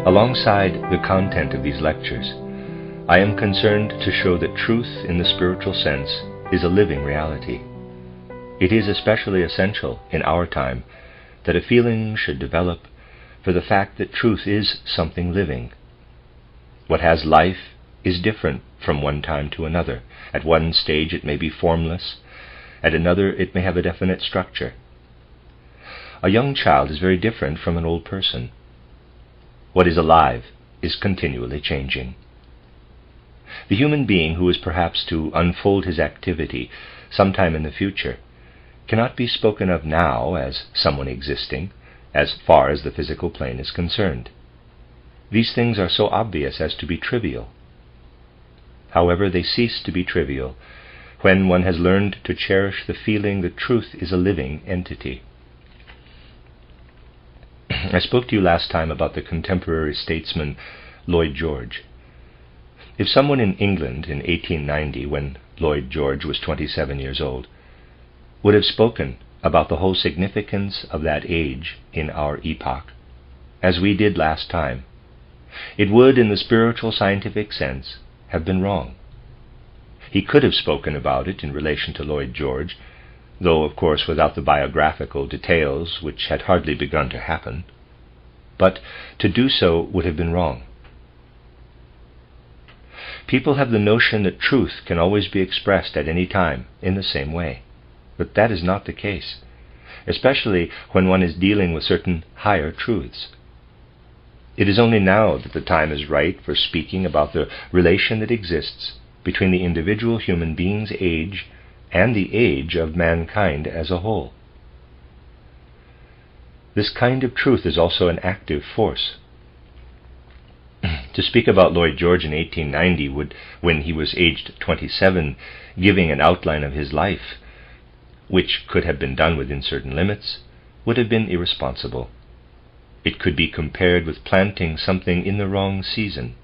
Alongside the content of these lectures, I am concerned to show that truth in the spiritual sense is a living reality. It is especially essential in our time that a feeling should develop for the fact that truth is something living. What has life is different from one time to another. At one stage it may be formless, at another it may have a definite structure. A young child is very different from an old person. What is alive is continually changing. The human being who is perhaps to unfold his activity sometime in the future cannot be spoken of now as someone existing, as far as the physical plane is concerned. These things are so obvious as to be trivial. However, they cease to be trivial when one has learned to cherish the feeling that truth is a living entity. I spoke to you last time about the contemporary statesman Lloyd George. If someone in England in 1890, when Lloyd George was 27 years old, would have spoken about the whole significance of that age in our epoch, as we did last time, it would, in the spiritual scientific sense, have been wrong. He could have spoken about it in relation to Lloyd George, though of course without the biographical details which had hardly begun to happen. But to do so would have been wrong. People have the notion that truth can always be expressed at any time in the same way. But that is not the case, especially when one is dealing with certain higher truths. It is only now that the time is right for speaking about the relation that exists between the individual human being's age and the age of mankind as a whole. This kind of truth is also an active force. To speak about Lloyd George in 1890 would, when he was aged 27, giving an outline of his life, which could have been done within certain limits, would have been irresponsible. It could be compared with planting something in the wrong season.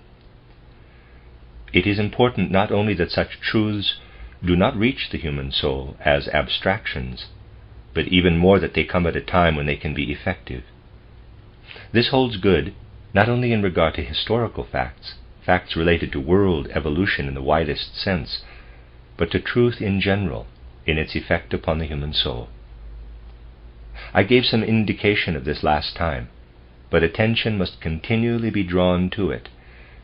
It is important not only that such truths do not reach the human soul as abstractions, but even more that they come at a time when they can be effective. This holds good not only in regard to historical facts, facts related to world evolution in the widest sense, but to truth in general, in its effect upon the human soul. I gave some indication of this last time, but attention must continually be drawn to it,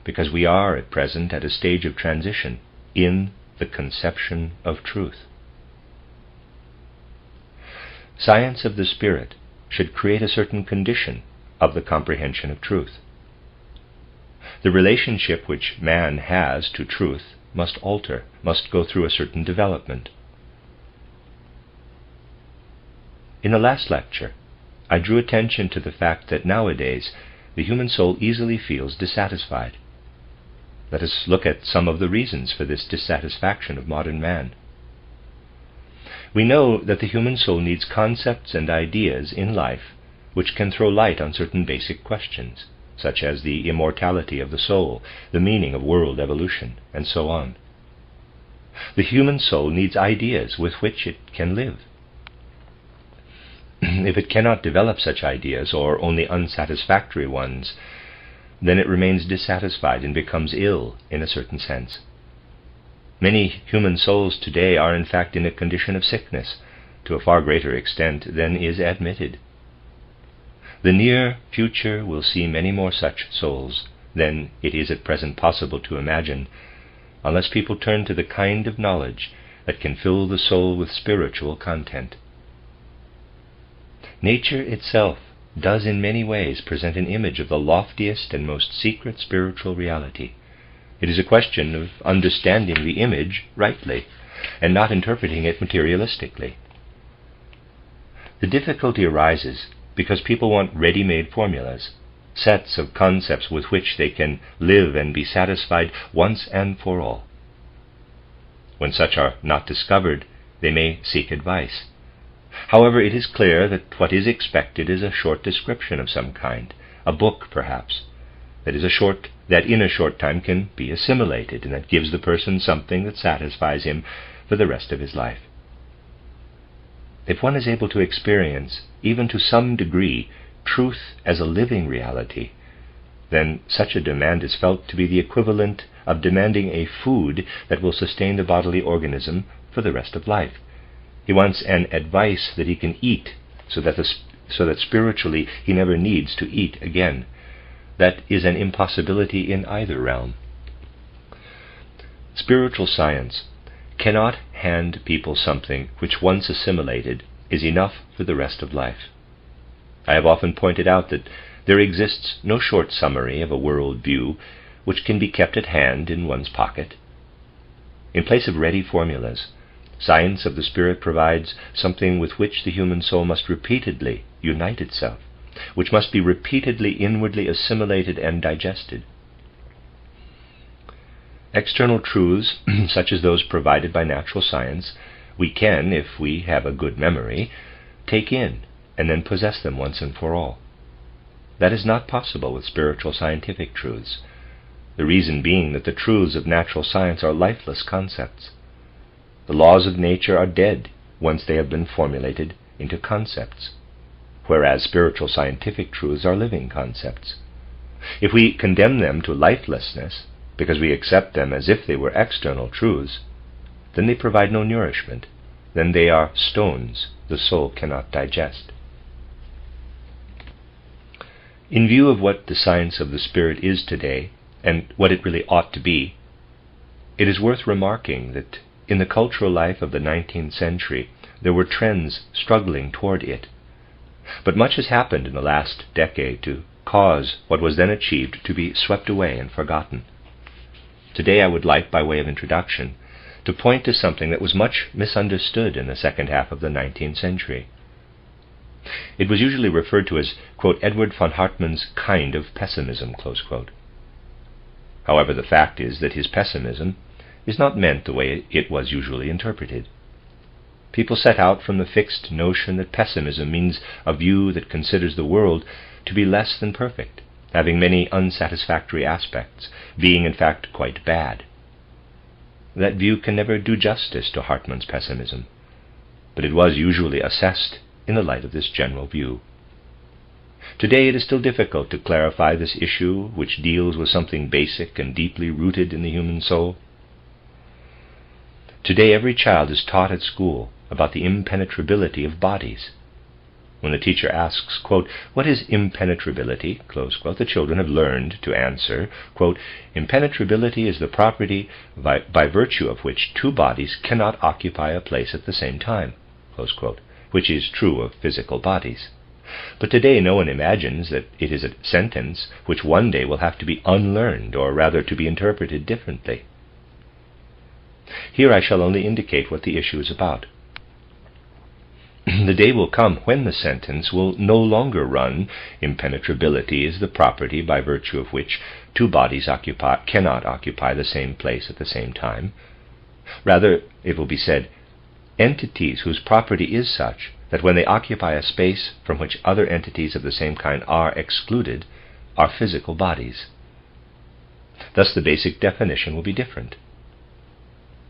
because we are at present at a stage of transition in the conception of truth. Science of the spirit should create a certain condition of the comprehension of truth. The relationship which man has to truth must alter, must go through a certain development. In the last lecture, I drew attention to the fact that nowadays the human soul easily feels dissatisfied. Let us look at some of the reasons for this dissatisfaction of modern man. We know that the human soul needs concepts and ideas in life which can throw light on certain basic questions, such as the immortality of the soul, the meaning of world evolution, and so on. The human soul needs ideas with which it can live. If it cannot develop such ideas, or only unsatisfactory ones, then it remains dissatisfied and becomes ill in a certain sense. Many human souls today are in fact in a condition of sickness to a far greater extent than is admitted. The near future will see many more such souls than it is at present possible to imagine, unless people turn to the kind of knowledge that can fill the soul with spiritual content. Nature itself does in many ways present an image of the loftiest and most secret spiritual reality. It is a question of understanding the image rightly and not interpreting it materialistically. The difficulty arises because people want ready-made formulas, sets of concepts with which they can live and be satisfied once and for all. When such are not discovered, they may seek advice. However, it is clear that what is expected is a short description of some kind, a book perhaps, that in a short time can be assimilated, and that gives the person something that satisfies him for the rest of his life. If one is able to experience, even to some degree, truth as a living reality, then such a demand is felt to be the equivalent of demanding a food that will sustain the bodily organism for the rest of life. He wants an advice that he can eat so that spiritually he never needs to eat again. That is an impossibility in either realm. Spiritual science cannot hand people something which, once assimilated, is enough for the rest of life. I have often pointed out that there exists no short summary of a world view which can be kept at hand in one's pocket. In place of ready formulas, science of the spirit provides something with which the human soul must repeatedly unite itself, which must be repeatedly inwardly assimilated and digested. External truths, such as those provided by natural science, we can, if we have a good memory, take in and then possess them once and for all. That is not possible with spiritual scientific truths, the reason being that the truths of natural science are lifeless concepts. The laws of nature are dead once they have been formulated into concepts, whereas spiritual scientific truths are living concepts. If we condemn them to lifelessness, because we accept them as if they were external truths, then they provide no nourishment. Then they are stones the soul cannot digest. In view of what the science of the spirit is today, and what it really ought to be, it is worth remarking that in the cultural life of the 19th century there were trends struggling toward it. But much has happened in the last decade to cause what was then achieved to be swept away and forgotten. Today I would like, by way of introduction, to point to something that was much misunderstood in the second half of the 19th century. It was usually referred to as, quote, Edward von Hartmann's kind of pessimism, close quote. However, the fact is that his pessimism is not meant the way it was usually interpreted. People set out from the fixed notion that pessimism means a view that considers the world to be less than perfect, having many unsatisfactory aspects, being in fact quite bad. That view can never do justice to Hartmann's pessimism, but it was usually assessed in the light of this general view. Today it is still difficult to clarify this issue, which deals with something basic and deeply rooted in the human soul. Today every child is taught at school about the impenetrability of bodies. When the teacher asks, quote, what is impenetrability, close quote, the children have learned to answer, quote, impenetrability is the property by virtue of which two bodies cannot occupy a place at the same time, close quote, which is true of physical bodies. But today no one imagines that it is a sentence which one day will have to be unlearned, or rather to be interpreted differently. Here I shall only indicate what the issue is about. The day will come when the sentence will no longer run, impenetrability is the property by virtue of which two bodies cannot occupy the same place at the same time. Rather, it will be said, entities whose property is such that when they occupy a space from which other entities of the same kind are excluded are physical bodies. Thus the basic definition will be different.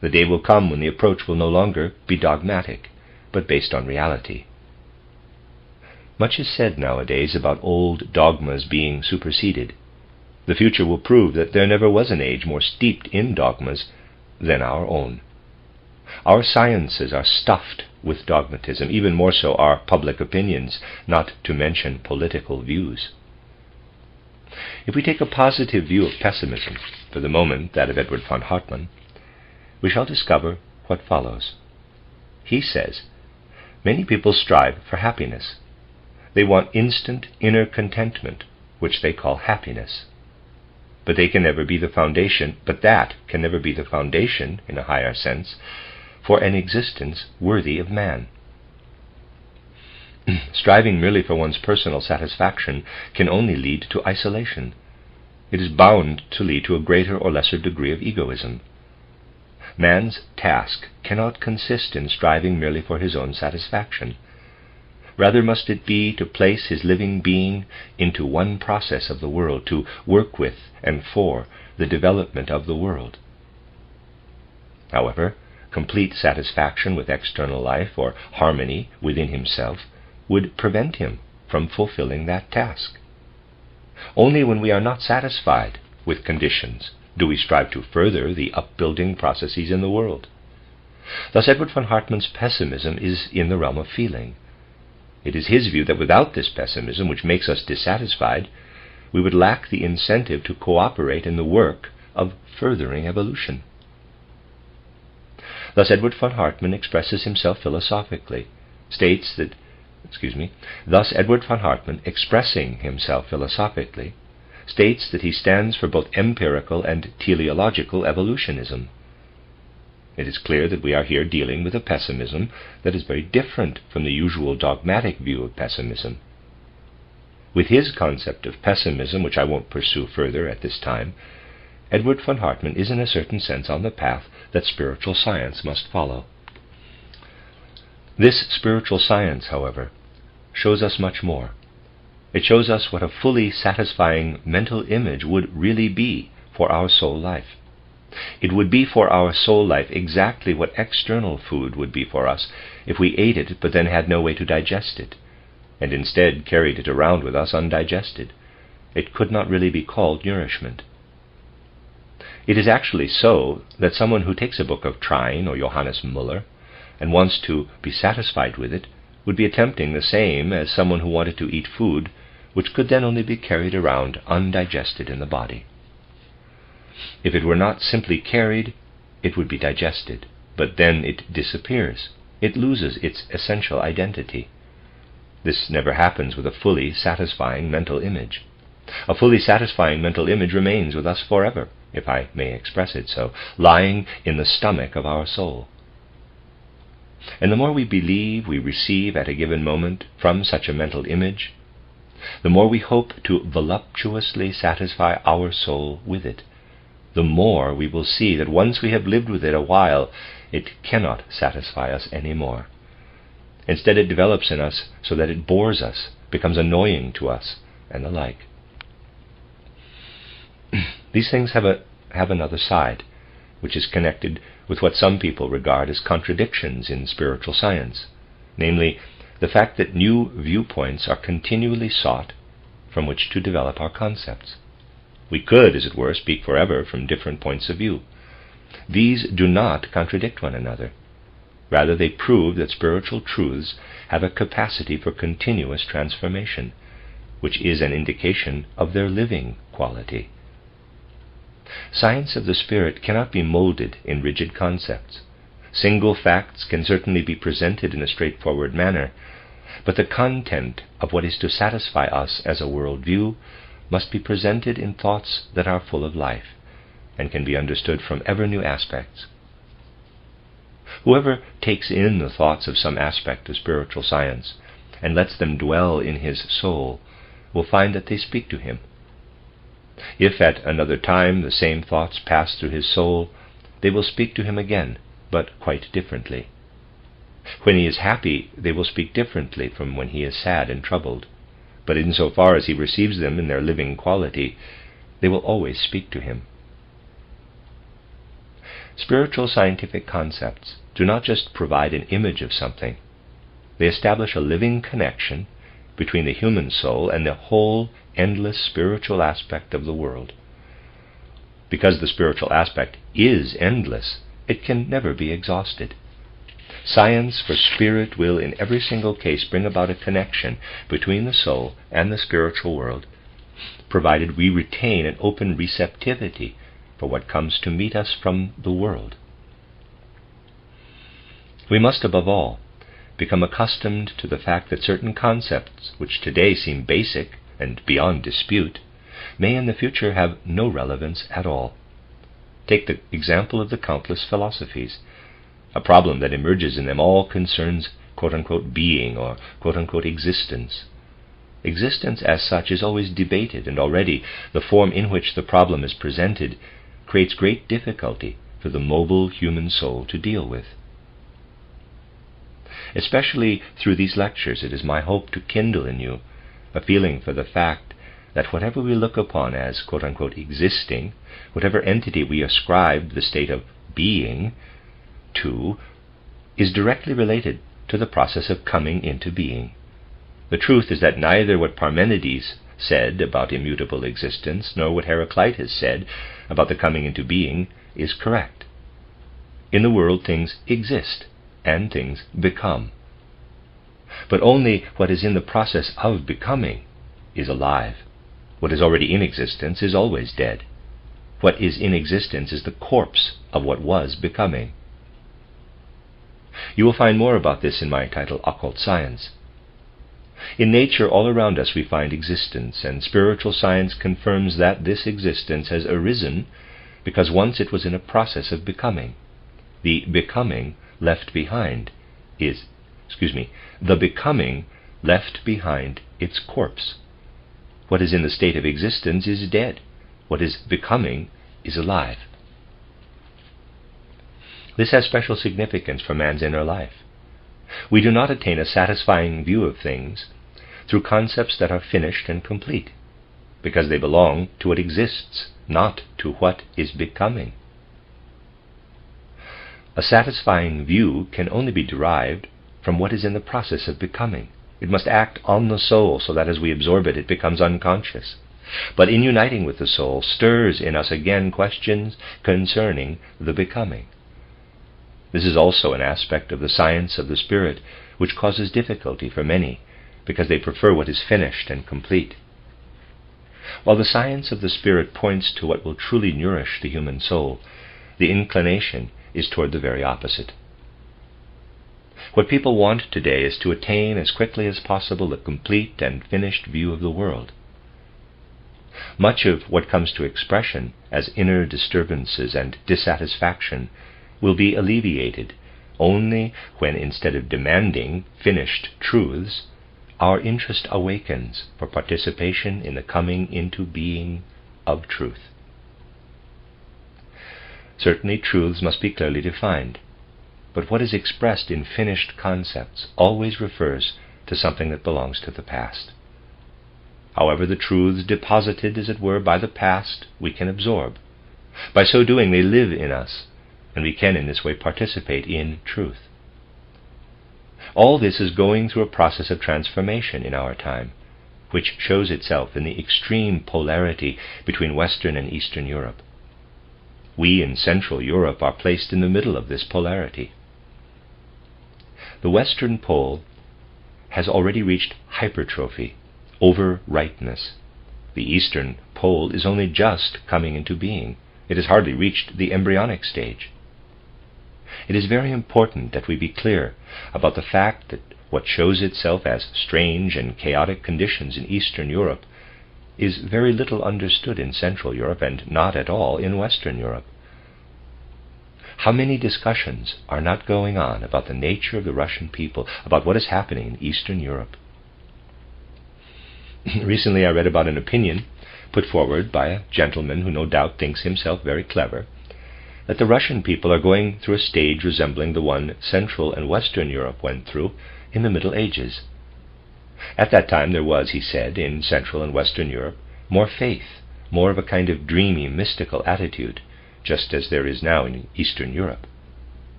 The day will come when the approach will no longer be dogmatic, but based on reality. Much is said nowadays about old dogmas being superseded. The future will prove that there never was an age more steeped in dogmas than our own. Our sciences are stuffed with dogmatism, even more so are public opinions, not to mention political views. If we take a positive view of pessimism, for the moment that of Edward von Hartmann, we shall discover what follows. He says, many people strive for happiness. They want instant inner contentment, which they call happiness. But that can never be the foundation, in a higher sense, for an existence worthy of man. Striving merely for one's personal satisfaction can only lead to isolation. It is bound to lead to a greater or lesser degree of egoism. Man's task cannot consist in striving merely for his own satisfaction. Rather must it be to place his living being into one process of the world, to work with and for the development of the world. However, complete satisfaction with external life or harmony within himself would prevent him from fulfilling that task. Only when we are not satisfied with conditions do we strive to further the upbuilding processes in the world. Thus Edward von Hartmann's pessimism is in the realm of feeling. It is his view that without this pessimism, which makes us dissatisfied, we would lack the incentive to cooperate in the work of furthering evolution. Thus Edward von Hartmann expresses himself philosophically, Thus Edward von Hartmann, expressing himself philosophically, states that he stands for both empirical and teleological evolutionism. It is clear that we are here dealing with a pessimism that is very different from the usual dogmatic view of pessimism. With his concept of pessimism, which I won't pursue further at this time, Edward von Hartmann is in a certain sense on the path that spiritual science must follow. This spiritual science, however, shows us much more. It shows us what a fully satisfying mental image would really be for our soul life. It would be for our soul life exactly what external food would be for us if we ate it but then had no way to digest it, and instead carried it around with us undigested. It could not really be called nourishment. It is actually so that someone who takes a book of Trine or Johannes Müller and wants to be satisfied with it would be attempting the same as someone who wanted to eat food which could then only be carried around undigested in the body. If it were not simply carried, it would be digested, but then it disappears. It loses its essential identity. This never happens with a fully satisfying mental image. A fully satisfying mental image remains with us forever, if I may express it so, lying in the stomach of our soul. And the more we believe we receive at a given moment from such a mental image, the more we hope to voluptuously satisfy our soul with it, the more we will see that once we have lived with it a while, it cannot satisfy us any more. Instead, it develops in us so that it bores us, becomes annoying to us, and the like. These things have another side, which is connected with what some people regard as contradictions in spiritual science, namely, the fact that new viewpoints are continually sought from which to develop our concepts. We could, as it were, speak forever from different points of view. These do not contradict one another. Rather, they prove that spiritual truths have a capacity for continuous transformation, which is an indication of their living quality. Science of the spirit cannot be molded in rigid concepts. Single facts can certainly be presented in a straightforward manner, but the content of what is to satisfy us as a worldview must be presented in thoughts that are full of life, and can be understood from ever new aspects. Whoever takes in the thoughts of some aspect of spiritual science and lets them dwell in his soul will find that they speak to him. If at another time the same thoughts pass through his soul, they will speak to him again, but quite differently. When he is happy, they will speak differently from when he is sad and troubled, but insofar as he receives them in their living quality, they will always speak to him. Spiritual scientific concepts do not just provide an image of something. They establish a living connection between the human soul and the whole endless spiritual aspect of the world. Because the spiritual aspect is endless, it can never be exhausted. Science for spirit will in every single case bring about a connection between the soul and the spiritual world, provided we retain an open receptivity for what comes to meet us from the world. We must, above all, become accustomed to the fact that certain concepts, which today seem basic and beyond dispute, may in the future have no relevance at all. Take the example of the countless philosophies. A problem that emerges in them all concerns quote-unquote being or quote-unquote existence. Existence as such is always debated, and already the form in which the problem is presented creates great difficulty for the mobile human soul to deal with. Especially through these lectures, it is my hope to kindle in you a feeling for the fact that whatever we look upon as quote-unquote existing, whatever entity we ascribe the state of being to, is directly related to the process of coming into being. The truth is that neither what Parmenides said about immutable existence, nor what Heraclitus said about the coming into being, is correct. In the world, things exist and things become. But only what is in the process of becoming is alive. What is already in existence is always dead. What is in existence is the corpse of what was becoming. You will find more about this in my title, Occult Science. In nature all around us we find existence, and spiritual science confirms that this existence has arisen because once it was in a process of becoming. The becoming left behind its corpse. What is in the state of existence is dead. What is becoming is alive. This has special significance for man's inner life. We do not attain a satisfying view of things through concepts that are finished and complete, because they belong to what exists, not to what is becoming. A satisfying view can only be derived from what is in the process of becoming. It must act on the soul so that as we absorb it, it becomes unconscious. But in uniting with the soul, stirs in us again questions concerning the becoming. This is also an aspect of the science of the spirit which causes difficulty for many, because they prefer what is finished and complete. While the science of the spirit points to what will truly nourish the human soul, the inclination is toward the very opposite. What people want today is to attain as quickly as possible a complete and finished view of the world. Much of what comes to expression as inner disturbances and dissatisfaction will be alleviated only when, instead of demanding finished truths, our interest awakens for participation in the coming into being of truth. Certainly truths must be clearly defined, but what is expressed in finished concepts always refers to something that belongs to the past. However, the truths deposited, as it were, by the past we can absorb. By so doing, they live in us, and we can in this way participate in truth. All this is going through a process of transformation in our time, which shows itself in the extreme polarity between Western and Eastern Europe. We in Central Europe are placed in the middle of this polarity. The Western pole has already reached hypertrophy, over-ripeness. The Eastern pole is only just coming into being. It has hardly reached the embryonic stage. It is very important that we be clear about the fact that what shows itself as strange and chaotic conditions in Eastern Europe is very little understood in Central Europe and not at all in Western Europe. How many discussions are not going on about the nature of the Russian people, about what is happening in Eastern Europe? Recently I read about an opinion put forward by a gentleman who no doubt thinks himself very clever, that the Russian people are going through a stage resembling the one Central and Western Europe went through in the Middle Ages. At that time there was, he said, in Central and Western Europe, more faith, more of a kind of dreamy, mystical attitude, just as there is now in Eastern Europe.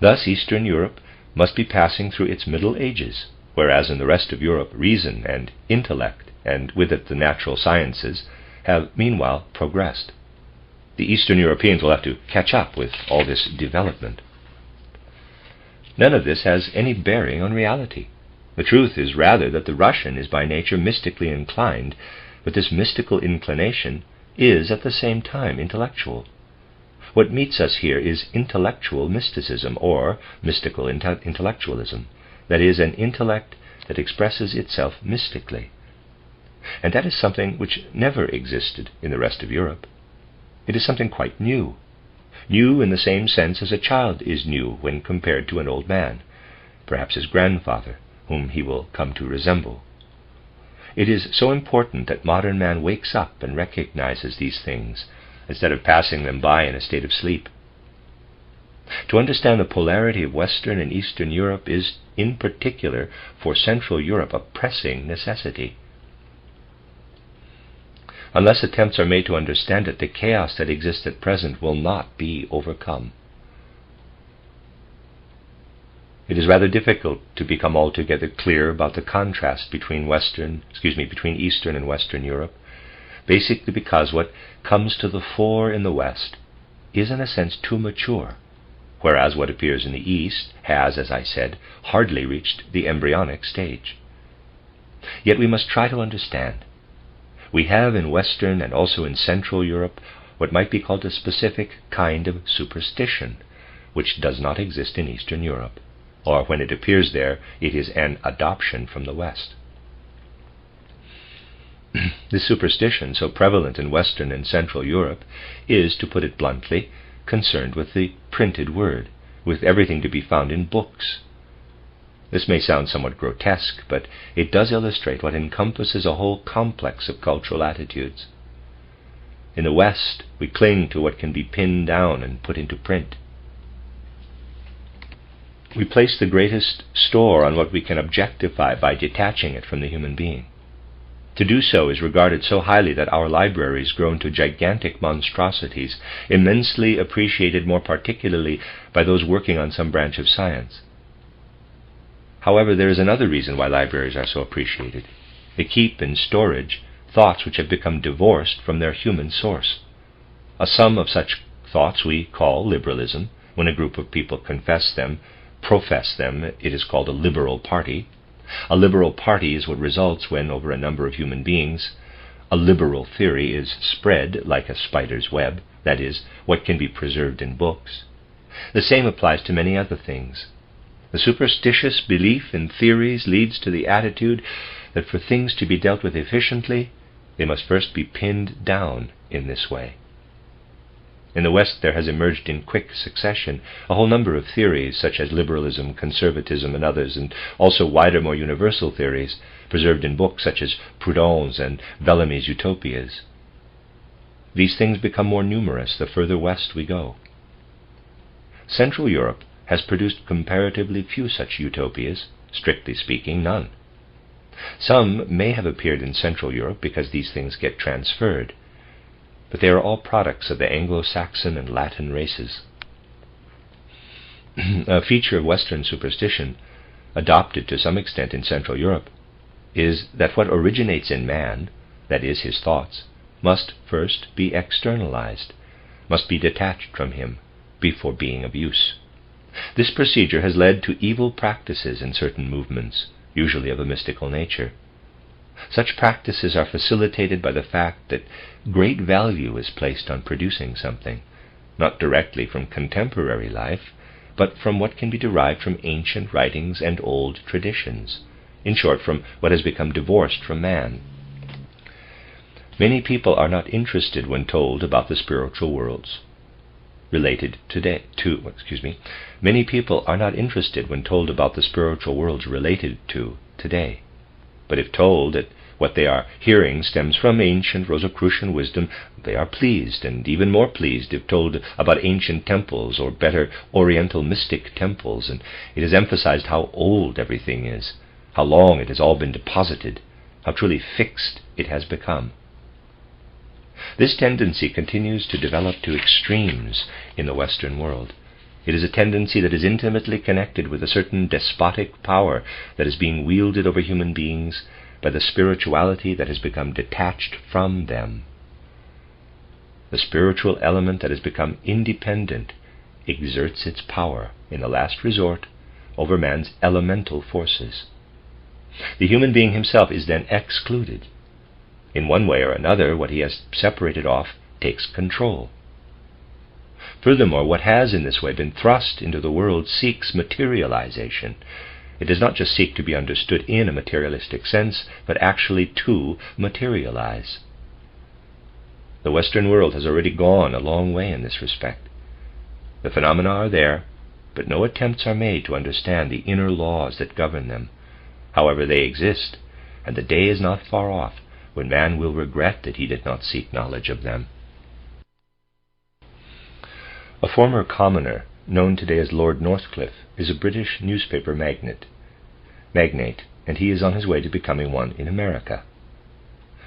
Thus Eastern Europe must be passing through its Middle Ages, whereas in the rest of Europe reason and intellect, and with it the natural sciences, have meanwhile progressed. The Eastern Europeans will have to catch up with all this development. None of this has any bearing on reality. The truth is rather that the Russian is by nature mystically inclined, but this mystical inclination is at the same time intellectual. What meets us here is intellectual mysticism, or mystical intellectualism, that is, an intellect that expresses itself mystically. And that is something which never existed in the rest of Europe. It is something quite new. New in the same sense as a child is new when compared to an old man, perhaps his grandfather, whom he will come to resemble. It is so important that modern man wakes up and recognizes these things, instead of passing them by in a state of sleep. To understand the polarity of Western and Eastern Europe is, in particular, for Central Europe, a pressing necessity. Unless attempts are made to understand it, the chaos that exists at present will not be overcome. It is rather difficult to become altogether clear about the contrast between Eastern and Western Europe, basically because what comes to the fore in the West is in a sense too mature, whereas what appears in the East has, as I said, hardly reached the embryonic stage. Yet we must try to understand. We have in Western and also in Central Europe what might be called a specific kind of superstition, which does not exist in Eastern Europe, or when it appears there, it is an adoption from the West. This superstition, so prevalent in Western and Central Europe, is, to put it bluntly, concerned with the printed word, with everything to be found in books. This may sound somewhat grotesque, but it does illustrate what encompasses a whole complex of cultural attitudes. In the West, we cling to what can be pinned down and put into print. We place the greatest store on what we can objectify by detaching it from the human being. To do so is regarded so highly that our libraries grow into gigantic monstrosities, immensely appreciated more particularly by those working on some branch of science. However, there is another reason why libraries are so appreciated. They keep in storage thoughts which have become divorced from their human source. A sum of such thoughts we call liberalism. When a group of people profess them, it is called a liberal party. A liberal party is what results when, over a number of human beings, a liberal theory is spread like a spider's web, that is, what can be preserved in books. The same applies to many other things. The superstitious belief in theories leads to the attitude that for things to be dealt with efficiently, they must first be pinned down in this way. In the West there has emerged in quick succession a whole number of theories such as liberalism, conservatism, and others, and also wider, more universal theories preserved in books such as Proudhon's and Bellamy's Utopias. These things become more numerous the further west we go. Central Europe has produced comparatively few such utopias, strictly speaking, none. Some may have appeared in Central Europe because these things get transferred, but they are all products of the Anglo-Saxon and Latin races. A feature of Western superstition, adopted to some extent in Central Europe, is that what originates in man, that is, his thoughts, must first be externalized, must be detached from him, before being of use. This procedure has led to evil practices in certain movements, usually of a mystical nature. Such practices are facilitated by the fact that great value is placed on producing something, not directly from contemporary life, but from what can be derived from ancient writings and old traditions, in short, from what has become divorced from man. Many people are not interested when told about the spiritual worlds Many people are not interested when told about the spiritual worlds related to today. But if told that what they are hearing stems from ancient Rosicrucian wisdom, they are pleased, and even more pleased if told about ancient temples, or better, Oriental mystic temples, and it is emphasized how old everything is, how long it has all been deposited, how truly fixed it has become. This tendency continues to develop to extremes in the Western world. It is a tendency that is intimately connected with a certain despotic power that is being wielded over human beings by the spirituality that has become detached from them. The spiritual element that has become independent exerts its power, in the last resort, over man's elemental forces. The human being himself is then excluded. In one way or another, what he has separated off takes control. Furthermore, what has in this way been thrust into the world seeks materialization. It does not just seek to be understood in a materialistic sense, but actually to materialize. The Western world has already gone a long way in this respect. The phenomena are there, but no attempts are made to understand the inner laws that govern them. However, they exist, and the day is not far off when man will regret that he did not seek knowledge of them. A former commoner, known today as Lord Northcliffe, is a British newspaper magnate, and he is on his way to becoming one in America.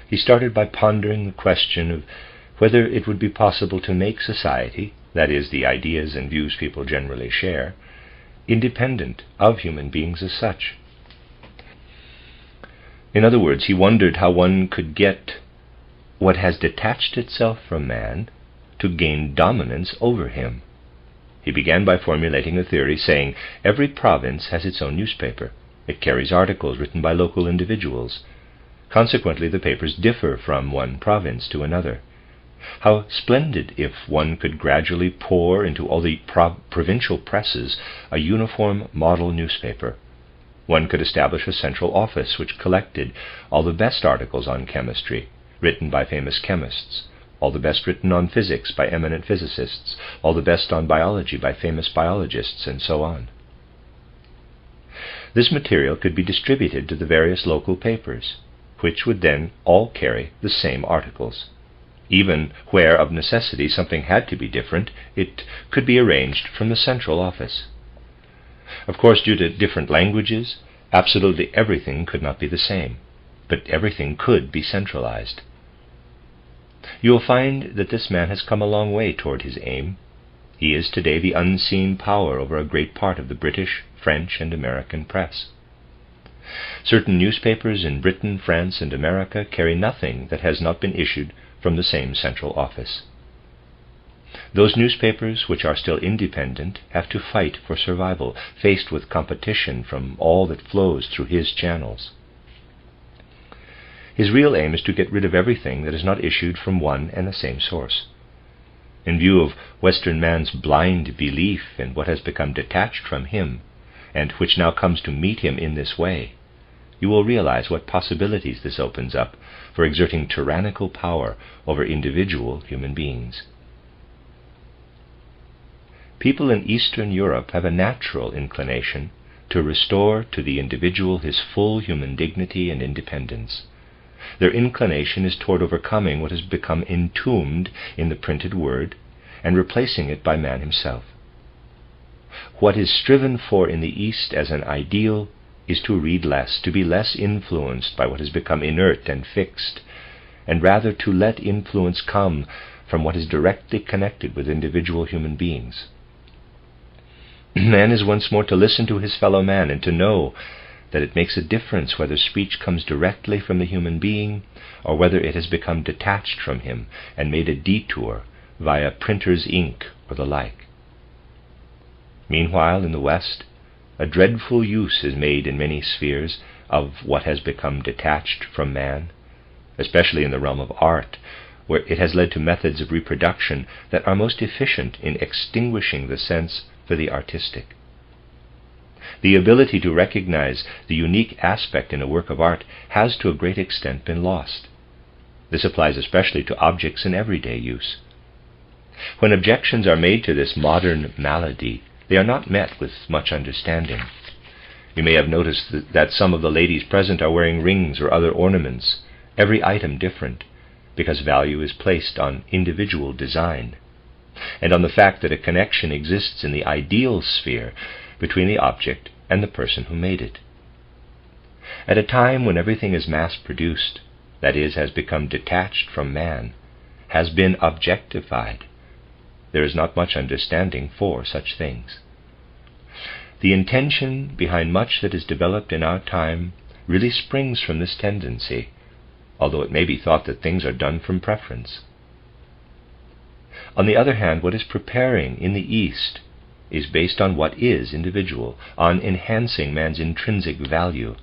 He started by pondering the question of whether it would be possible to make society, that is, the ideas and views people generally share, independent of human beings as such. In other words, he wondered how one could get what has detached itself from man to gain dominance over him. He began by formulating a theory saying every province has its own newspaper. It carries articles written by local individuals. Consequently, the papers differ from one province to another. How splendid if one could gradually pour into all the provincial presses a uniform model newspaper. One could establish a central office which collected all the best articles on chemistry, written by famous chemists, all the best written on physics by eminent physicists, all the best on biology by famous biologists, and so on. This material could be distributed to the various local papers, which would then all carry the same articles. Even where of necessity something had to be different, it could be arranged from the central office. Of course, due to different languages, absolutely everything could not be the same, but everything could be centralized. You will find that this man has come a long way toward his aim. He is today the unseen power over a great part of the British, French, and American press. Certain newspapers in Britain, France, and America carry nothing that has not been issued from the same central office. Those newspapers which are still independent have to fight for survival, faced with competition from all that flows through his channels. His real aim is to get rid of everything that is not issued from one and the same source. In view of Western man's blind belief in what has become detached from him, and which now comes to meet him in this way, you will realize what possibilities this opens up for exerting tyrannical power over individual human beings. People in Eastern Europe have a natural inclination to restore to the individual his full human dignity and independence. Their inclination is toward overcoming what has become entombed in the printed word and replacing it by man himself. What is striven for in the East as an ideal is to read less, to be less influenced by what has become inert and fixed, and rather to let influence come from what is directly connected with individual human beings. Man is once more to listen to his fellow man and to know that it makes a difference whether speech comes directly from the human being or whether it has become detached from him and made a detour via printer's ink or the like. Meanwhile, in the West, a dreadful use is made in many spheres of what has become detached from man, especially in the realm of art, where it has led to methods of reproduction that are most efficient in extinguishing the sense for the artistic. The ability to recognize the unique aspect in a work of art has to a great extent been lost. This applies especially to objects in everyday use. When objections are made to this modern malady, they are not met with much understanding. You may have noticed that some of the ladies present are wearing rings or other ornaments, every item different, because value is placed on individual design, and on the fact that a connection exists in the ideal sphere between the object and the person who made it. At a time when everything is mass-produced, that is, has become detached from man, has been objectified, there is not much understanding for such things. The intention behind much that is developed in our time really springs from this tendency, although it may be thought that things are done from preference. On the other hand, what is preparing in the East is based on what is individual, on enhancing man's intrinsic value,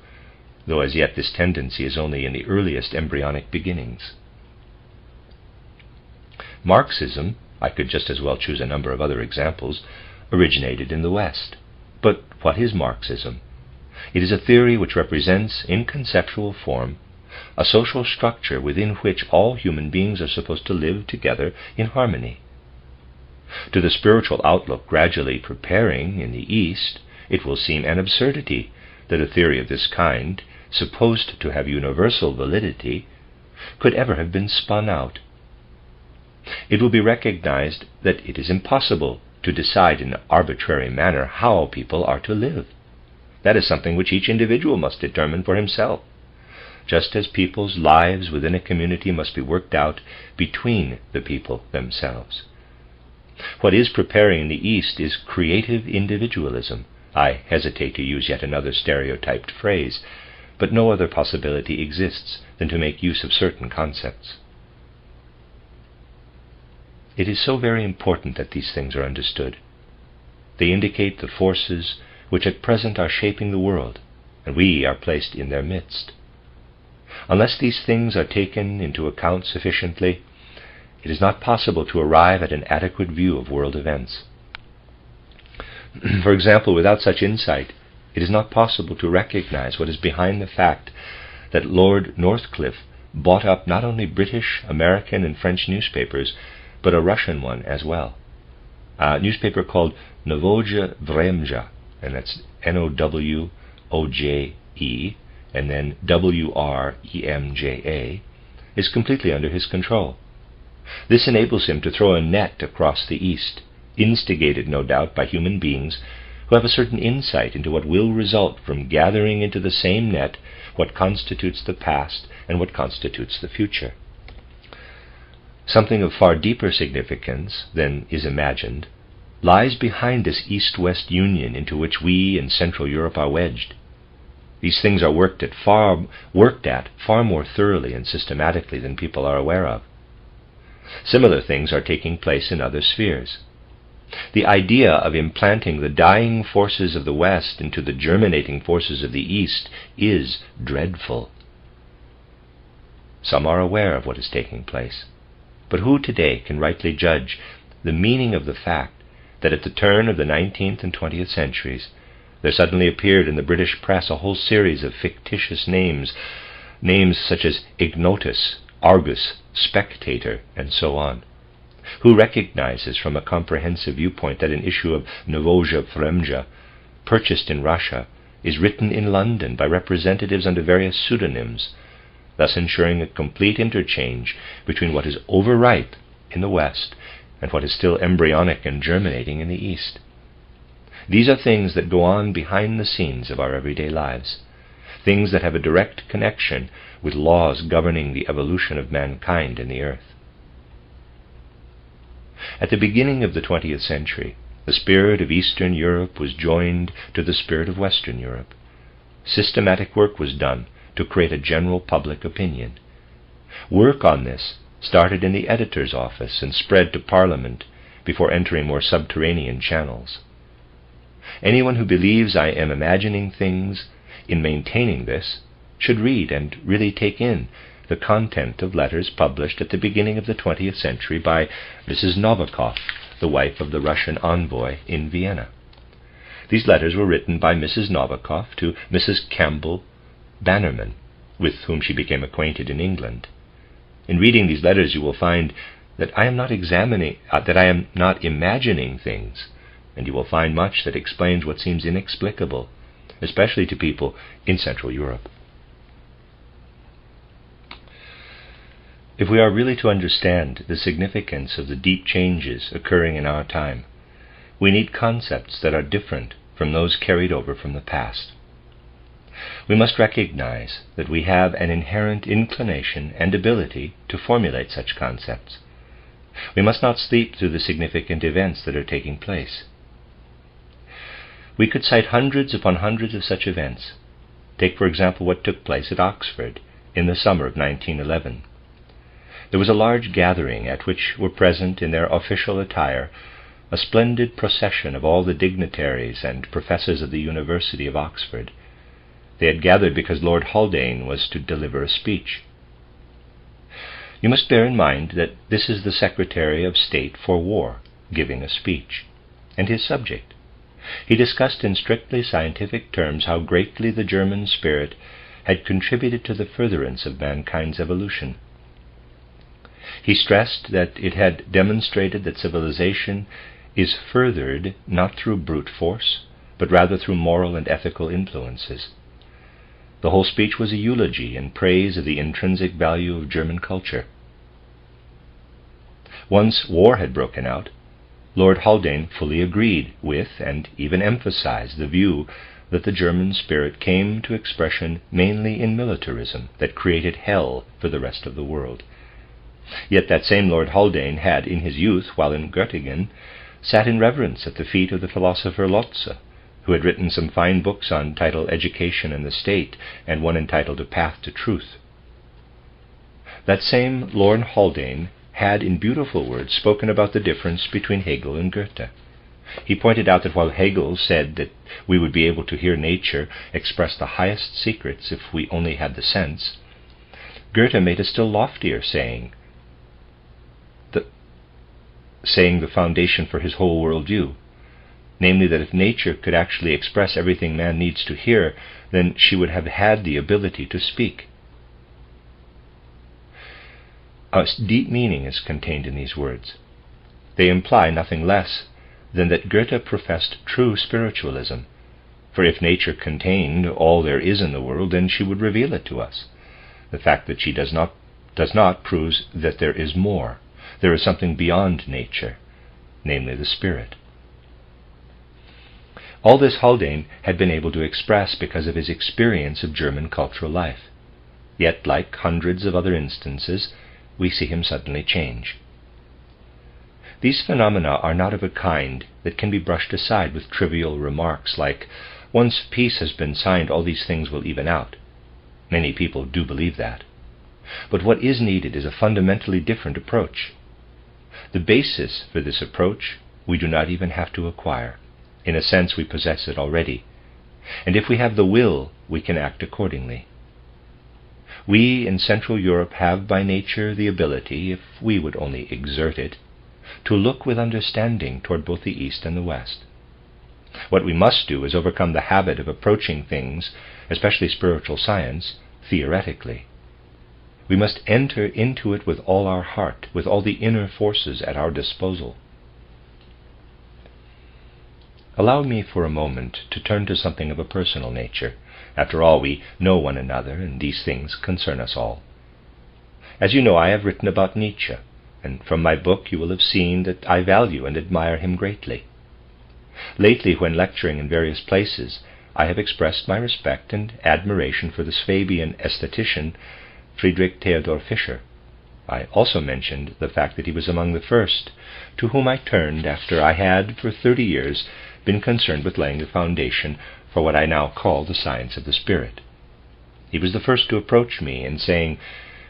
though as yet this tendency is only in the earliest embryonic beginnings. Marxism, I could just as well choose a number of other examples, originated in the West. But what is Marxism? It is a theory which represents, in conceptual form, a social structure within which all human beings are supposed to live together in harmony. To the spiritual outlook gradually preparing in the East, it will seem an absurdity that a theory of this kind, supposed to have universal validity, could ever have been spun out. It will be recognized that it is impossible to decide in an arbitrary manner how people are to live. That is something which each individual must determine for himself, just as people's lives within a community must be worked out between the people themselves. What is preparing in the East is creative individualism, I hesitate to use yet another stereotyped phrase, but no other possibility exists than to make use of certain concepts. It is so very important that these things are understood. They indicate the forces which at present are shaping the world, and we are placed in their midst. Unless these things are taken into account sufficiently, it is not possible to arrive at an adequate view of world events. For example, without such insight, it is not possible to recognize what is behind the fact that Lord Northcliffe bought up not only British, American, and French newspapers, but a Russian one as well. A newspaper called Novoje Vremja, and that's Nowoje, and then Wremja, is completely under his control. This enables him to throw a net across the East, instigated, no doubt, by human beings who have a certain insight into what will result from gathering into the same net what constitutes the past and what constitutes the future. Something of far deeper significance than is imagined lies behind this East-West union into which we in Central Europe are wedged. These things are worked at far more thoroughly and systematically than people are aware of. Similar things are taking place in other spheres. The idea of implanting the dying forces of the West into the germinating forces of the East is dreadful. Some are aware of what is taking place, but who today can rightly judge the meaning of the fact that at the turn of the 19th and 20th centuries there suddenly appeared in the British press a whole series of fictitious names such as Ignotus, Argus, Spectator, and so on? Who recognizes from a comprehensive viewpoint that an issue of Novoje Vremja, purchased in Russia, is written in London by representatives under various pseudonyms, thus ensuring a complete interchange between what is overripe in the West and what is still embryonic and germinating in the East? These are things that go on behind the scenes of our everyday lives, things that have a direct connection with laws governing the evolution of mankind in the earth. At the beginning of the 20th century, the spirit of Eastern Europe was joined to the spirit of Western Europe. Systematic work was done to create a general public opinion. Work on this started in the editor's office and spread to Parliament before entering more subterranean channels. Anyone who believes I am imagining things in maintaining this should read and really take in the content of letters published at the beginning of the 20th century by Mrs. Novikov, the wife of the Russian envoy in Vienna. These letters were written by Mrs. Novikov to Mrs. Campbell Bannerman, with whom she became acquainted in England. In reading these letters you will find that I am not imagining things, and you will find much that explains what seems inexplicable, especially to people in Central Europe. If we are really to understand the significance of the deep changes occurring in our time, we need concepts that are different from those carried over from the past. We must recognize that we have an inherent inclination and ability to formulate such concepts. We must not sleep through the significant events that are taking place. We could cite hundreds upon hundreds of such events. Take, for example, what took place at Oxford in the summer of 1911. There was a large gathering at which were present in their official attire a splendid procession of all the dignitaries and professors of the University of Oxford. They had gathered because Lord Haldane was to deliver a speech. You must bear in mind that this is the Secretary of State for War giving a speech, and his subject. He discussed in strictly scientific terms how greatly the German spirit had contributed to the furtherance of mankind's evolution. He stressed that it had demonstrated that civilization is furthered not through brute force, but rather through moral and ethical influences. The whole speech was a eulogy and praise of the intrinsic value of German culture. Once war had broken out, Lord Haldane fully agreed with and even emphasized the view that the German spirit came to expression mainly in militarism that created hell for the rest of the world. Yet that same Lord Haldane had, in his youth, while in Göttingen, sat in reverence at the feet of the philosopher Lotze, who had written some fine books entitled Education and the State, and one entitled A Path to Truth. That same Lord Haldane had in beautiful words spoken about the difference between Hegel and Goethe. He pointed out that while Hegel said that we would be able to hear nature express the highest secrets if we only had the sense, Goethe made a still loftier saying, the foundation for his whole worldview, namely that if nature could actually express everything man needs to hear, then she would have had the ability to speak. A deep meaning is contained in these words. They imply nothing less than that Goethe professed true spiritualism, for if nature contained all there is in the world, then she would reveal it to us. The fact that she does not proves that there is more. There is something beyond nature, namely the spirit. All this Haldane had been able to express because of his experience of German cultural life. Yet, like hundreds of other instances, we see him suddenly change. These phenomena are not of a kind that can be brushed aside with trivial remarks like, "Once peace has been signed, all these things will even out." Many people do believe that. But what is needed is a fundamentally different approach. The basis for this approach we do not even have to acquire. In a sense, we possess it already. And if we have the will, we can act accordingly. We in Central Europe have by nature the ability, if we would only exert it, to look with understanding toward both the East and the West. What we must do is overcome the habit of approaching things, especially spiritual science, theoretically. We must enter into it with all our heart, with all the inner forces at our disposal. Allow me for a moment to turn to something of a personal nature. After all, we know one another, and these things concern us all. As you know, I have written about Nietzsche, and from my book you will have seen that I value and admire him greatly. Lately, when lecturing in various places, I have expressed my respect and admiration for the Swabian aesthetician Friedrich Theodor Fischer. I also mentioned the fact that he was among the first to whom I turned after I had, for 30 years, been concerned with laying the foundation for what I now call the science of the spirit. He was the first to approach me in saying,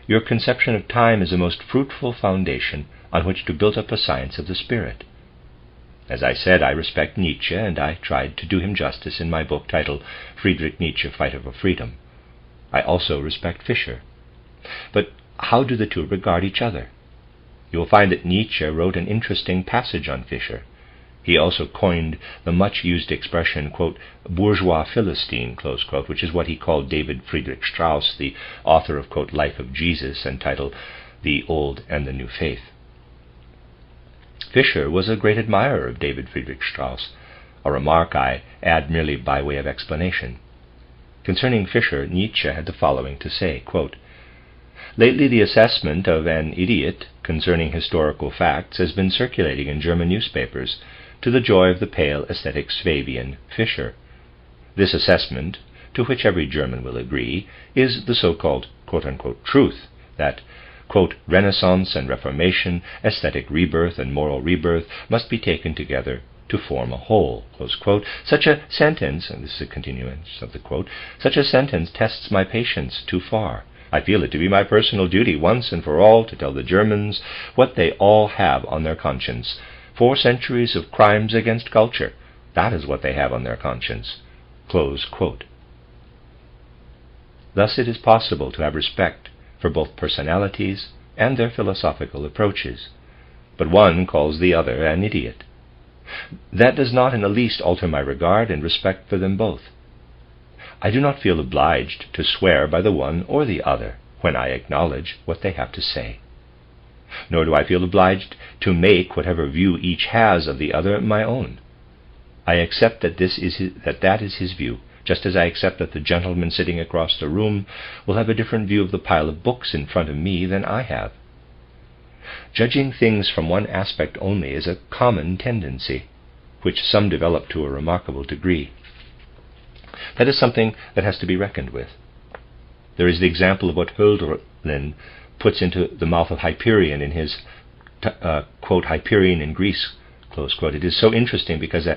"Your conception of time is a most fruitful foundation on which to build up a science of the spirit." As I said, I respect Nietzsche, and I tried to do him justice in my book titled Friedrich Nietzsche, Fighter for Freedom. I also respect Fischer. But how do the two regard each other? You will find that Nietzsche wrote an interesting passage on Fischer. He also coined the much-used expression, quote, bourgeois Philistine, close quote, which is what he called David Friedrich Strauss, the author of, quote, Life of Jesus, entitled The Old and the New Faith. Fischer was a great admirer of David Friedrich Strauss, a remark I add merely by way of explanation. Concerning Fischer, Nietzsche had the following to say, quote, "Lately the assessment of an idiot concerning historical facts has been circulating in German newspapers, to the joy of the pale aesthetic Swabian Fischer. This assessment, to which every German will agree, is the so-called quote-unquote truth, that quote, Renaissance and Reformation, aesthetic rebirth and moral rebirth must be taken together to form a whole, close quote. Such a sentence," and this is a continuance of the quote, "such a sentence tests my patience too far. I feel it to be my personal duty once and for all to tell the Germans what they all have on their conscience. 4 centuries of crimes against culture, that is what they have on their conscience." Close quote. Thus it is possible to have respect for both personalities and their philosophical approaches, but one calls the other an idiot. That does not in the least alter my regard and respect for them both. I do not feel obliged to swear by the one or the other when I acknowledge what they have to say. Nor do I feel obliged to make whatever view each has of the other my own. I accept that that is his view, just as I accept that the gentleman sitting across the room will have a different view of the pile of books in front of me than I have. Judging things from one aspect only is a common tendency, which some develop to a remarkable degree. That is something that has to be reckoned with. There is the example of what Hölderlin puts into the mouth of Hyperion in his quote, Hyperion in Greece, close quote. It is so interesting because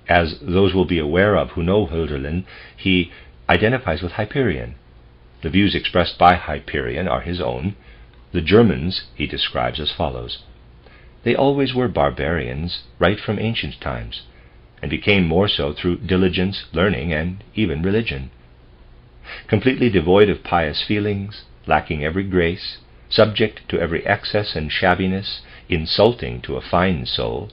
As those will be aware of who know Hölderlin, he identifies with Hyperion. The views expressed by Hyperion are his own. The Germans he describes as follows: "They always were barbarians, right from ancient times, and became more so through diligence, learning, and even religion. Completely devoid of pious feelings, lacking every grace, subject to every excess and shabbiness, insulting to a fine soul,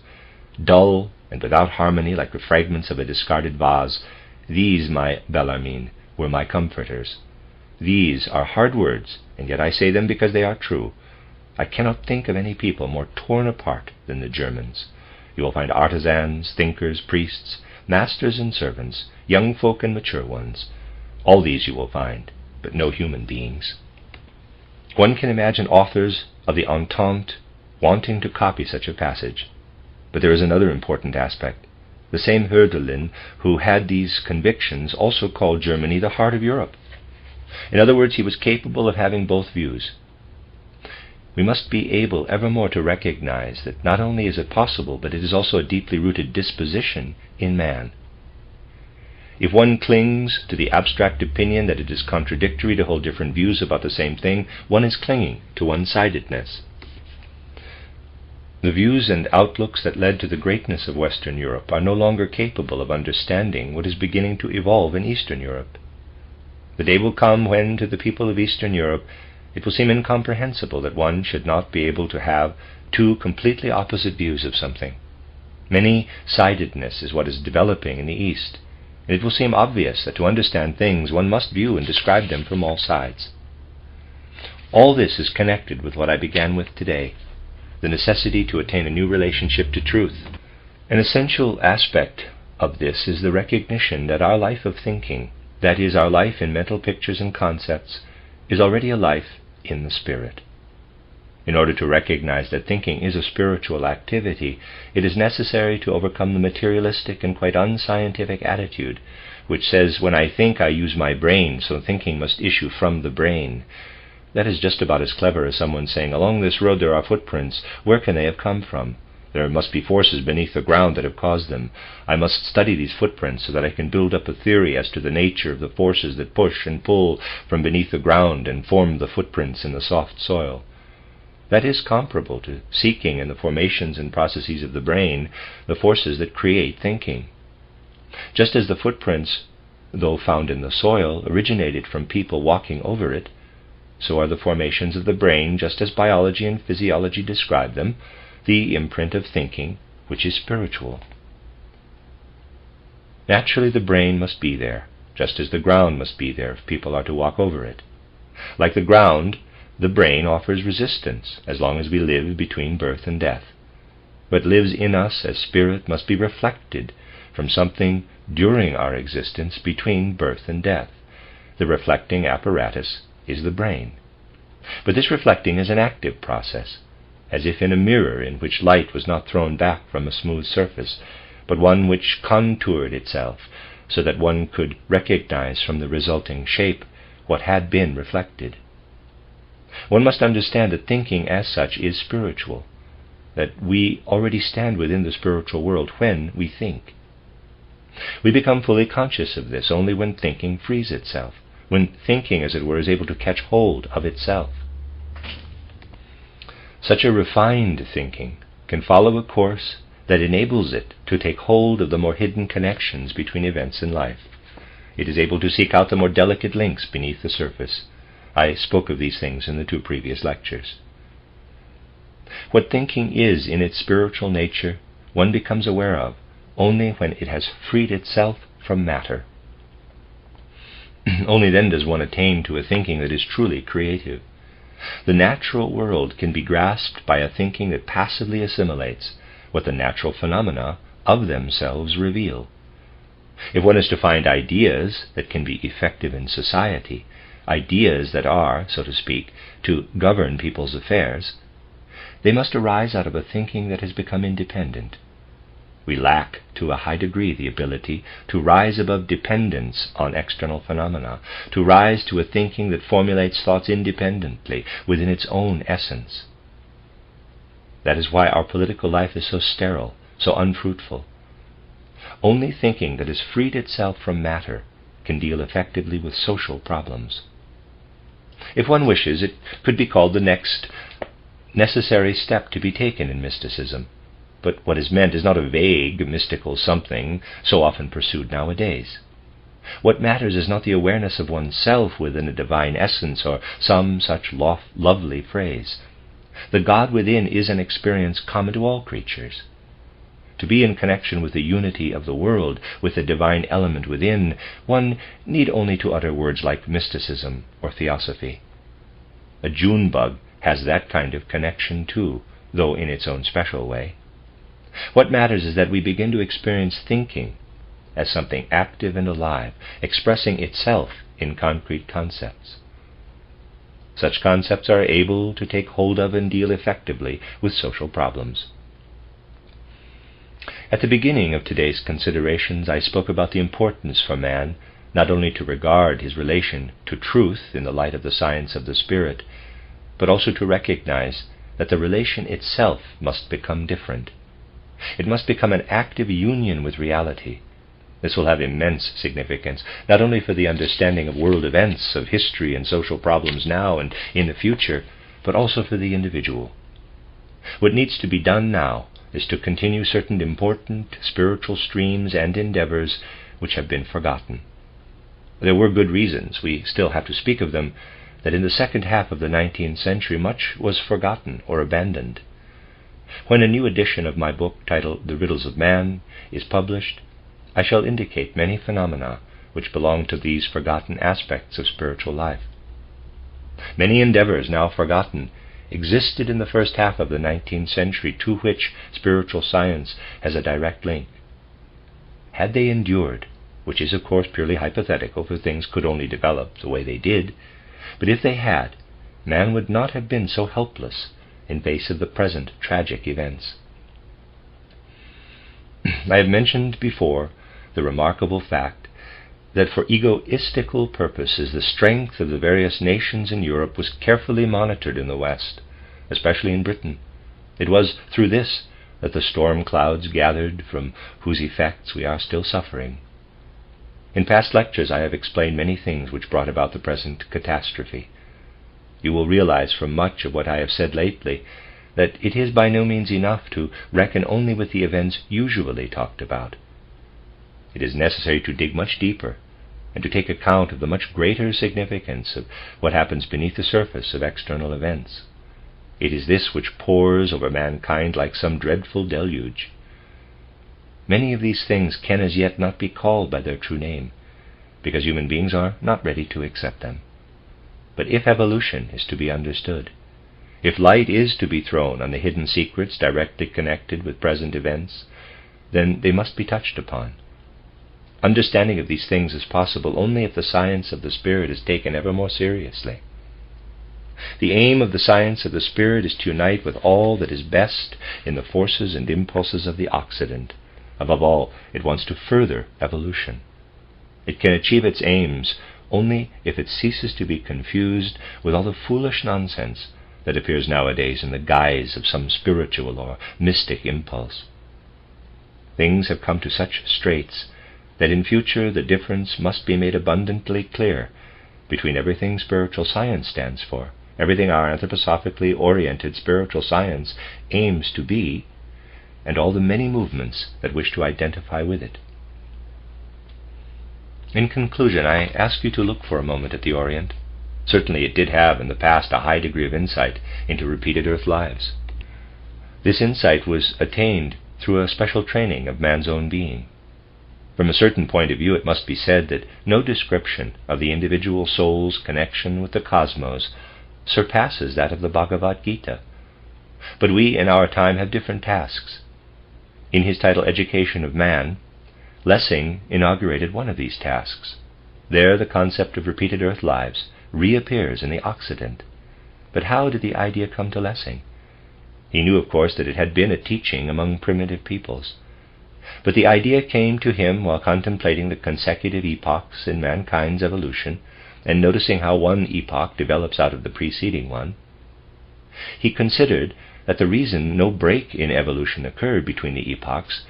dull and without harmony like the fragments of a discarded vase, these, my Bellarmine, were my comforters. These are hard words, and yet I say them because they are true. I cannot think of any people more torn apart than the Germans. You will find artisans, thinkers, priests, masters and servants, young folk and mature ones. All these you will find, but no human beings." One can imagine authors of the Entente wanting to copy such a passage. But there is another important aspect. The same Hölderlin who had these convictions also called Germany the heart of Europe. In other words, he was capable of having both views. We must be able evermore to recognize that not only is it possible, but it is also a deeply rooted disposition in man. If one clings to the abstract opinion that it is contradictory to hold different views about the same thing, one is clinging to one-sidedness. The views and outlooks that led to the greatness of Western Europe are no longer capable of understanding what is beginning to evolve in Eastern Europe. The day will come when, to the people of Eastern Europe, it will seem incomprehensible that one should not be able to have two completely opposite views of something. Many-sidedness is what is developing in the East, and it will seem obvious that to understand things one must view and describe them from all sides. All this is connected with what I began with today, the necessity to attain a new relationship to truth. An essential aspect of this is the recognition that our life of thinking, that is, our life in mental pictures and concepts, is already a life in the spirit. In order to recognize that thinking is a spiritual activity, it is necessary to overcome the materialistic and quite unscientific attitude which says, when I think, I use my brain, so thinking must issue from the brain. That is just about as clever as someone saying, along this road there are footprints. Where can they have come from? There must be forces beneath the ground that have caused them. I must study these footprints so that I can build up a theory as to the nature of the forces that push and pull from beneath the ground and form the footprints in the soft soil. That is comparable to seeking in the formations and processes of the brain the forces that create thinking. Just as the footprints, though found in the soil, originated from people walking over it, so are the formations of the brain, just as biology and physiology describe them, the imprint of thinking, which is spiritual. Naturally, the brain must be there, just as the ground must be there if people are to walk over it. Like the ground, the brain offers resistance as long as we live between birth and death. What lives in us as spirit must be reflected from something during our existence between birth and death. The reflecting apparatus is the brain. But this reflecting is an active process, as if in a mirror in which light was not thrown back from a smooth surface, but one which contoured itself so that one could recognize from the resulting shape what had been reflected. One must understand that thinking as such is spiritual, that we already stand within the spiritual world when we think. We become fully conscious of this only when thinking frees itself, when thinking, as it were, is able to catch hold of itself. Such a refined thinking can follow a course that enables it to take hold of the more hidden connections between events in life. It is able to seek out the more delicate links beneath the surface. I spoke of these things in the 2 previous lectures. What thinking is in its spiritual nature, one becomes aware of only when it has freed itself from matter. Only then does one attain to a thinking that is truly creative. The natural world can be grasped by a thinking that passively assimilates what the natural phenomena of themselves reveal. If one is to find ideas that can be effective in society, ideas that are, so to speak, to govern people's affairs, they must arise out of a thinking that has become independent. We lack, to a high degree, the ability to rise above dependence on external phenomena, to rise to a thinking that formulates thoughts independently within its own essence. That is why our political life is so sterile, so unfruitful. Only thinking that has freed itself from matter can deal effectively with social problems. If one wishes, it could be called the next necessary step to be taken in mysticism. But what is meant is not a vague, mystical something so often pursued nowadays. What matters is not the awareness of oneself within a divine essence or some such lovely phrase. The God within is an experience common to all creatures. To be in connection with the unity of the world, with the divine element within, one need only to utter words like mysticism or theosophy. A June bug has that kind of connection too, though in its own special way. What matters is that we begin to experience thinking as something active and alive, expressing itself in concrete concepts. Such concepts are able to take hold of and deal effectively with social problems. At the beginning of today's considerations, I spoke about the importance for man not only to regard his relation to truth in the light of the science of the spirit, but also to recognize that the relation itself must become different. It must become an active union with reality. This will have immense significance, not only for the understanding of world events, of history and social problems now and in the future, but also for the individual. What needs to be done now is to continue certain important spiritual streams and endeavors which have been forgotten. There were good reasons, we still have to speak of them, that in the second half of the 19th century much was forgotten or abandoned. When a new edition of my book titled The Riddles of Man is published, I shall indicate many phenomena which belong to these forgotten aspects of spiritual life. Many endeavors now forgotten existed in the first half of the 19th century to which spiritual science has a direct link. Had they endured, which is of course purely hypothetical, for things could only develop the way they did, but if they had, man would not have been so helpless in face of the present tragic events. I have mentioned before the remarkable fact that for egoistical purposes the strength of the various nations in Europe was carefully monitored in the West, especially in Britain. It was through this that the storm clouds gathered from whose effects we are still suffering. In past lectures I have explained many things which brought about the present catastrophe. You will realize from much of what I have said lately that it is by no means enough to reckon only with the events usually talked about. It is necessary to dig much deeper and to take account of the much greater significance of what happens beneath the surface of external events. It is this which pours over mankind like some dreadful deluge. Many of these things can as yet not be called by their true name, because human beings are not ready to accept them. But if evolution is to be understood, if light is to be thrown on the hidden secrets directly connected with present events, then they must be touched upon. Understanding of these things is possible only if the science of the Spirit is taken ever more seriously. The aim of the science of the Spirit is to unite with all that is best in the forces and impulses of the Occident. Above all, it wants to further evolution. It can achieve its aims only if it ceases to be confused with all the foolish nonsense that appears nowadays in the guise of some spiritual or mystic impulse. Things have come to such straits that in future the difference must be made abundantly clear between everything spiritual science stands for, everything our anthroposophically oriented spiritual science aims to be, and all the many movements that wish to identify with it. In conclusion, I ask you to look for a moment at the Orient. Certainly it did have in the past a high degree of insight into repeated earth lives. This insight was attained through a special training of man's own being. From a certain point of view, it must be said that no description of the individual soul's connection with the cosmos surpasses that of the Bhagavad Gita. But we in our time have different tasks. In his title Education of Man, Lessing inaugurated one of these tasks. There the concept of repeated earth lives reappears in the Occident. But how did the idea come to Lessing? He knew, of course, that it had been a teaching among primitive peoples. But the idea came to him while contemplating the consecutive epochs in mankind's evolution and noticing how one epoch develops out of the preceding one. He considered that the reason no break in evolution occurred between the epochs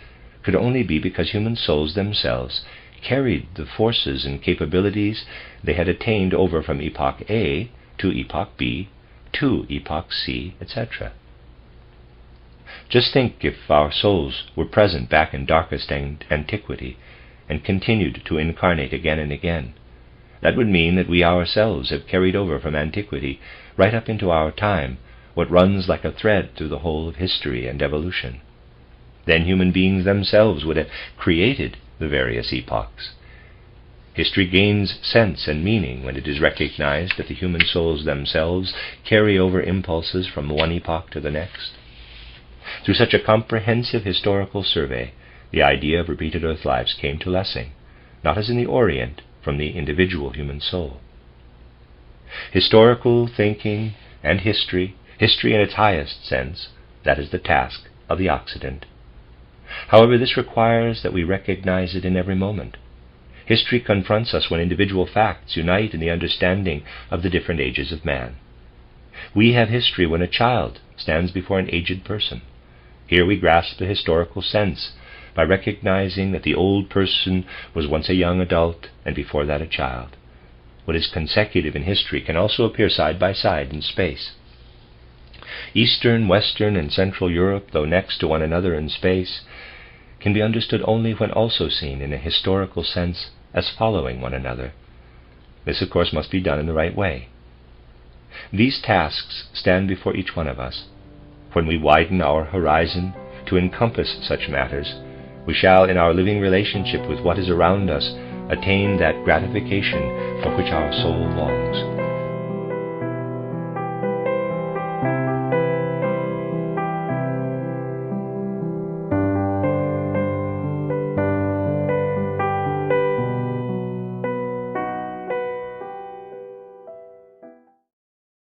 could only be because human souls themselves carried the forces and capabilities they had attained over from Epoch A to Epoch B to Epoch C, etc. Just think if our souls were present back in darkest antiquity and continued to incarnate again and again. That would mean that we ourselves have carried over from antiquity right up into our time what runs like a thread through the whole of history and evolution. Then human beings themselves would have created the various epochs. History gains sense and meaning when it is recognized that the human souls themselves carry over impulses from one epoch to the next. Through such a comprehensive historical survey, the idea of repeated earth lives came to Lessing, not as in the Orient, from the individual human soul. Historical thinking and history in its highest sense, that is the task of the Occident. However, this requires that we recognize it in every moment. History confronts us when individual facts unite in the understanding of the different ages of man. We have history when a child stands before an aged person. Here we grasp the historical sense by recognizing that the old person was once a young adult and before that a child. What is consecutive in history can also appear side by side in space. Eastern, Western, and Central Europe, though next to one another in space, can be understood only when also seen in a historical sense as following one another. This, of course, must be done in the right way. These tasks stand before each one of us. When we widen our horizon to encompass such matters, we shall, in our living relationship with what is around us, attain that gratification for which our soul longs.